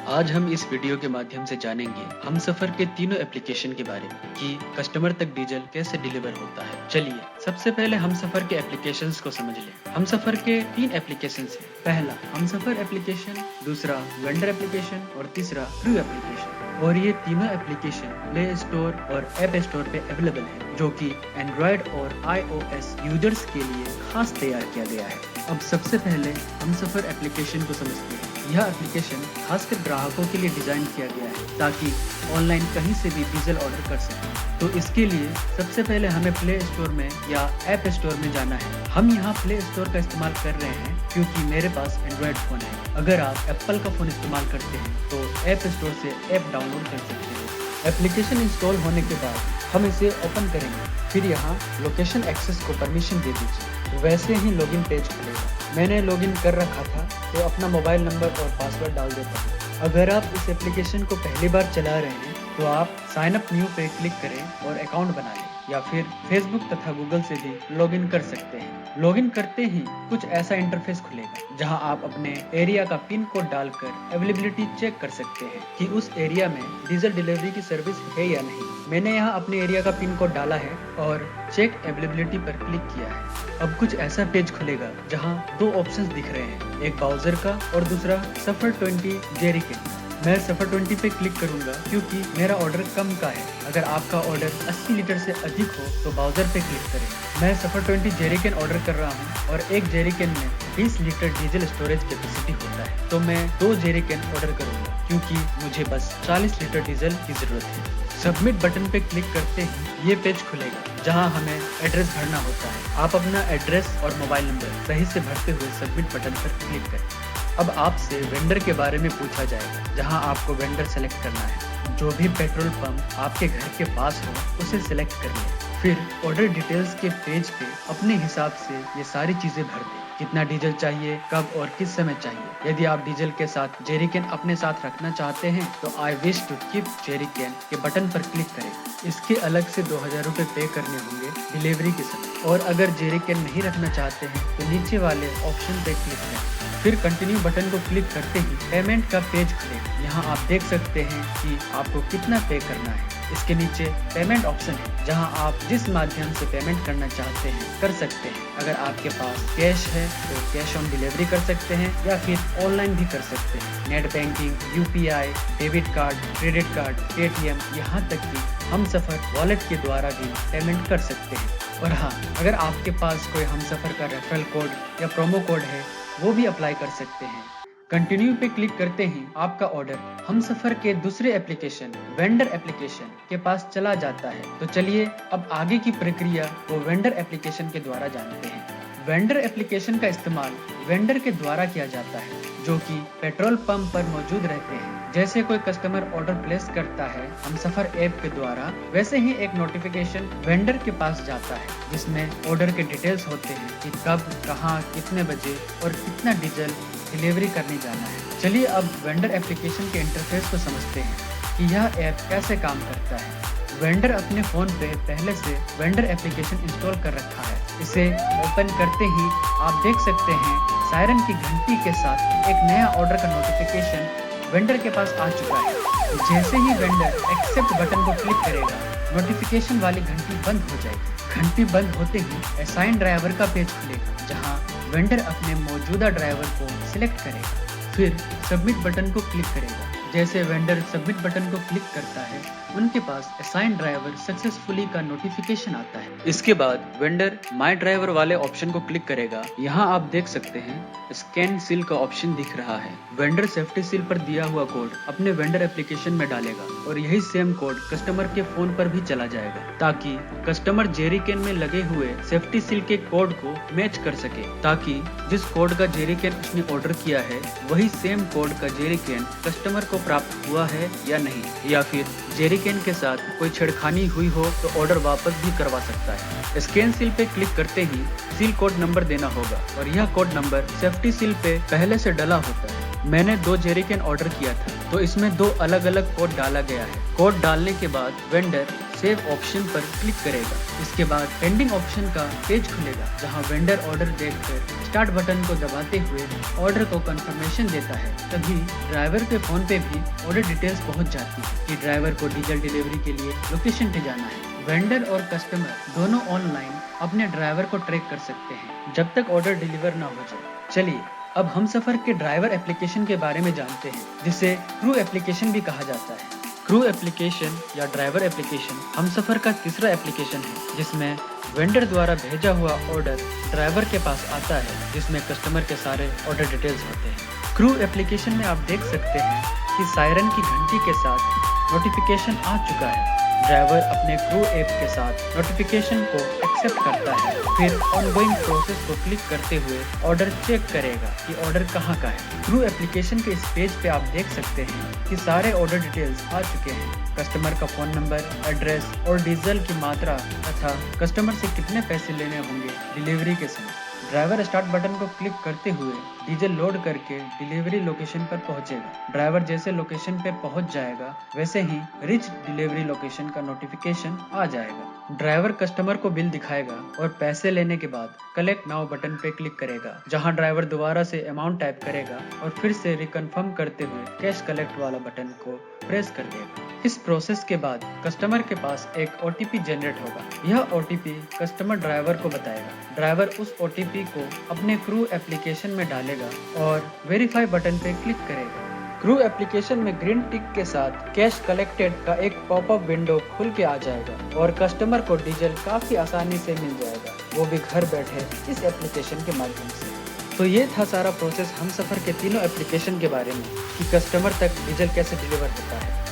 आज हम इस वीडियो के माध्यम से जानेंगे हमसफर के तीनों एप्लीकेशन के बारे में कि कस्टमर तक डीजल कैसे डिलीवर होता है। चलिए सबसे पहले हमसफर के एप्लीकेशंस को समझ लें। हमसफर के 3 एप्लीकेशंस हैं। पहला हमसफर एप्लीकेशन, दूसरा वेंडर एप्लीकेशन और तीसरा क्रू एप्लीकेशन। और ये तीनों एप्लीकेशन प्ले स्टोर और ऐप स्टोर पे अवेलेबल है, जो कि एंड्रॉयड और iOS यूजर्स के लिए खास तैयार किया गया है। अब सबसे पहले हमसफर एप्लीकेशन को समझते हैं। यह एप्लीकेशन खासकर ग्राहकों के लिए डिजाइन किया गया है ताकि ऑनलाइन कहीं से भी डीजल ऑर्डर कर सकें। तो इसके लिए सबसे पहले हमें प्ले स्टोर में या ऐप स्टोर में जाना है। हम यहाँ प्ले स्टोर का इस्तेमाल कर रहे हैं क्योंकि मेरे पास एंड्रॉयड फ़ोन है। अगर आप एप्पल का फ़ोन इस्तेमाल करते हैं तो ऐप स्टोर से ऐप डाउनलोड कर सकते हैं। एप्लीकेशन इंस्टॉल होने के बाद हम इसे ओपन करेंगे। फिर यहाँ लोकेशन एक्सेस को परमिशन दे दीजिए। वैसे ही लॉगिन पेज खुलेगा। मैंने लॉगिन कर रखा था तो अपना मोबाइल नंबर और पासवर्ड डाल देता हूँ। अगर आप इस एप्लीकेशन को पहली बार चला रहे हैं तो आप साइन अप न्यू पे क्लिक करें और अकाउंट बना लें, या फिर फेसबुक तथा गूगल से भी लॉगिन कर सकते हैं। लॉगिन करते ही कुछ ऐसा इंटरफेस खुलेगा जहां आप अपने एरिया का पिन कोड डालकर अवेलेबिलिटी चेक कर सकते हैं कि उस एरिया में डीजल डिलीवरी की सर्विस है या नहीं। मैंने यहाँ अपने एरिया का पिन कोड डाला है और चेक अवेलेबिलिटी पर क्लिक किया है। अब कुछ ऐसा पेज खुलेगा जहाँ 2 ऑप्शंस दिख रहे हैं, एक ब्राउजर का और दूसरा सफर 20 जेरिकन। मैं सफर 20 पे क्लिक करूंगा क्योंकि मेरा ऑर्डर कम का है। अगर आपका ऑर्डर 80 लीटर से अधिक हो तो ब्राउजर पे क्लिक करें। मैं सफर 20 जेरिकन ऑर्डर कर रहा हूं और एक जेरिकन में 20 लीटर डीजल स्टोरेज कैपेसिटी होता है, तो मैं 2 जेरिकन ऑर्डर करूंगा क्योंकि मुझे बस 40 लीटर डीजल की जरूरत है। सबमिट बटन पे क्लिक करते ही ये पेज खुलेगा जहां हमें एड्रेस भरना होता है। आप अपना एड्रेस और मोबाइल नंबर सही से भरते हुए सबमिट बटन पर क्लिक करें। अब आपसे वेंडर के बारे में पूछा जाएगा जहां आपको वेंडर सेलेक्ट करना है। जो भी पेट्रोल पंप आपके घर के पास हो उसे सिलेक्ट करिए। फिर ऑर्डर डिटेल्स के पेज पे अपने हिसाब से ये सारी चीजें भर दें। कितना डीजल चाहिए, कब और किस समय चाहिए। यदि आप डीजल के साथ जेरिकन अपने साथ रखना चाहते हैं तो आई विश टू कीप जेरिकन के बटन पर क्लिक करें। इसके अलग से 2000 रुपये पे करने होंगे डिलीवरी के समय। और अगर जेरिकन नहीं रखना चाहते हैं तो नीचे वाले ऑप्शन पे क्लिक करें। फिर कंटिन्यू बटन को क्लिक करते ही पेमेंट का पेज खुलेगा। यहाँ आप देख सकते हैं कि आपको कितना पे करना है। इसके नीचे पेमेंट ऑप्शन है जहां आप जिस माध्यम से पेमेंट करना चाहते हैं कर सकते हैं। अगर आपके पास कैश है तो कैश ऑन डिलीवरी कर सकते हैं या फिर ऑनलाइन भी कर सकते हैं। Net banking, UPI, debit card, credit card, Paytm, यहाँ तक कि हमसफर वॉलेट के द्वारा भी पेमेंट कर सकते हैं। और हाँ, अगर आपके पास कोई हमसफर का रेफरल कोड या प्रोमो कोड है वो भी अप्लाई कर सकते हैं। कंटिन्यू पे क्लिक करते ही आपका ऑर्डर हमसफर के दूसरे एप्लीकेशन वेंडर एप्लीकेशन के पास चला जाता है। तो चलिए अब आगे की प्रक्रिया को वेंडर एप्लीकेशन के द्वारा जानते हैं। वेंडर एप्लीकेशन का इस्तेमाल वेंडर के द्वारा किया जाता है जो कि पेट्रोल पंप पर मौजूद रहते हैं। जैसे कोई कस्टमर ऑर्डर प्लेस करता है हमसफर ऐप के द्वारा, वैसे ही एक नोटिफिकेशन वेंडर के पास जाता है जिसमें ऑर्डर के डिटेल्स होते हैं कि कब, कहां, कितने बजे और कितना डीजल डिलीवरी करने जाना है। चलिए अब वेंडर एप्लीकेशन के इंटरफेस को समझते हैं कि यह ऐप कैसे काम करता है। वेंडर अपने फ़ोन पे पहले से वेंडर एप्लीकेशन इंस्टॉल कर रखा है। इसे ओपन करते ही आप देख सकते हैं सायरन की घंटी के साथ एक नया ऑर्डर का नोटिफिकेशन वेंडर के पास आ चुका है। जैसे ही वेंडर एक्सेप्ट बटन को क्लिक करेगा, नोटिफिकेशन वाली घंटी बंद हो जाएगी। घंटी बंद होते ही असाइन ड्राइवर का पेज खुलेगा जहां वेंडर अपने मौजूदा ड्राइवर को सिलेक्ट करेगा। फिर सबमिट बटन को क्लिक करेगा। जैसे वेंडर सबमिट बटन को क्लिक करता है उनके पास असाइन ड्राइवर सक्सेसफुली का नोटिफिकेशन आता है। इसके बाद वेंडर माय ड्राइवर वाले ऑप्शन को क्लिक करेगा। यहाँ आप देख सकते हैं स्कैन सील का ऑप्शन दिख रहा है। वेंडर सेफ्टी सील पर दिया हुआ कोड अपने वेंडर एप्लीकेशन में डालेगा और यही सेम कोड कस्टमर के फोन पर भी चला जाएगा ताकि कस्टमर जेरिकन में लगे हुए सेफ्टी सील के कोड को मैच कर सके, ताकि जिस कोड का जेरिकन उसने ऑर्डर किया है वही सेम कोड का जेरिकन कस्टमर को प्राप्त हुआ है या नहीं, या फिर जेरिकन के साथ कोई छेड़खानी हुई हो तो ऑर्डर वापस भी करवा सकता है। स्कैन सील पे क्लिक करते ही सील कोड नंबर देना होगा और यह कोड नंबर सेफ्टी सील पे पहले से डला होता है। मैंने 2 जेरिकन ऑर्डर किया था, तो इसमें 2 अलग अलग कोड डाला गया है। कोड डालने के बाद वेंडर सेव ऑप्शन पर क्लिक करेगा। इसके बाद पेंडिंग ऑप्शन का पेज खुलेगा, जहां वेंडर ऑर्डर देखकर स्टार्ट बटन को दबाते हुए ऑर्डर को कंफर्मेशन देता है। तभी ड्राइवर के फोन पे भी ऑर्डर डिटेल्स पहुंच जाती है कि ड्राइवर को डीजल डिलीवरी के लिए लोकेशन पे जाना है। वेंडर और कस्टमर दोनों ऑनलाइन अपने ड्राइवर को ट्रैक कर सकते हैं जब तक ऑर्डर डिलीवर ना हो जाए। चलिए अब हमसफर के ड्राइवर एप्लीकेशन के बारे में जानते हैं, जिसे क्रू एप्लीकेशन भी कहा जाता है। क्रू एप्लीकेशन या ड्राइवर एप्लीकेशन हमसफर का तीसरा एप्लीकेशन है, जिसमें वेंडर द्वारा भेजा हुआ ऑर्डर ड्राइवर के पास आता है, जिसमें कस्टमर के सारे ऑर्डर डिटेल्स होते हैं। क्रू एप्लीकेशन में आप देख सकते हैं कि सायरन की घंटी के साथ नोटिफिकेशन आ चुका है। ड्राइवर अपने क्रू ऐप के साथ नोटिफिकेशन को एक्सेप्ट करता है, फिर ऑनगोइंग प्रोसेस को क्लिक करते हुए ऑर्डर चेक करेगा कि ऑर्डर कहाँ का है। क्रू एप्लीकेशन के इस पेज पे आप देख सकते हैं कि सारे ऑर्डर डिटेल्स आ चुके हैं। कस्टमर का फोन नंबर, एड्रेस और डीजल की मात्रा तथा कस्टमर से कितने पैसे लेने होंगे डिलीवरी के समय। ड्राइवर स्टार्ट बटन को क्लिक करते हुए डीजल लोड करके डिलीवरी लोकेशन पर पहुंचेगा। ड्राइवर जैसे लोकेशन पे पहुंच जाएगा, वैसे ही रिच डिलीवरी लोकेशन का नोटिफिकेशन आ जाएगा। ड्राइवर कस्टमर को बिल दिखाएगा और पैसे लेने के बाद कलेक्ट नाउ बटन पे क्लिक करेगा, जहां ड्राइवर दोबारा से अमाउंट टाइप करेगा और फिर से रिकन्फर्म करते हुए कैश कलेक्ट वाला बटन को प्रेस कर देगा। इस प्रोसेस के बाद कस्टमर के पास एक OTP जनरेट होगा। यह OTP कस्टमर ड्राइवर को बताएगा। ड्राइवर उस OTP को अपने क्रू एप्लीकेशन में डालेगा और वेरीफाई बटन पे क्लिक करेगा। क्रू एप्लीकेशन में ग्रीन टिक के साथ कैश कलेक्टेड का एक पॉपअप विंडो खुल के आ जाएगा और कस्टमर को डीजल काफी आसानी से मिल जाएगा, वो भी घर बैठे इस एप्लीकेशन के माध्यम से। तो ये था सारा प्रोसेस हमसफर के तीनों एप्लीकेशन के बारे में कि कस्टमर तक डीजल कैसे डिलीवर होता है।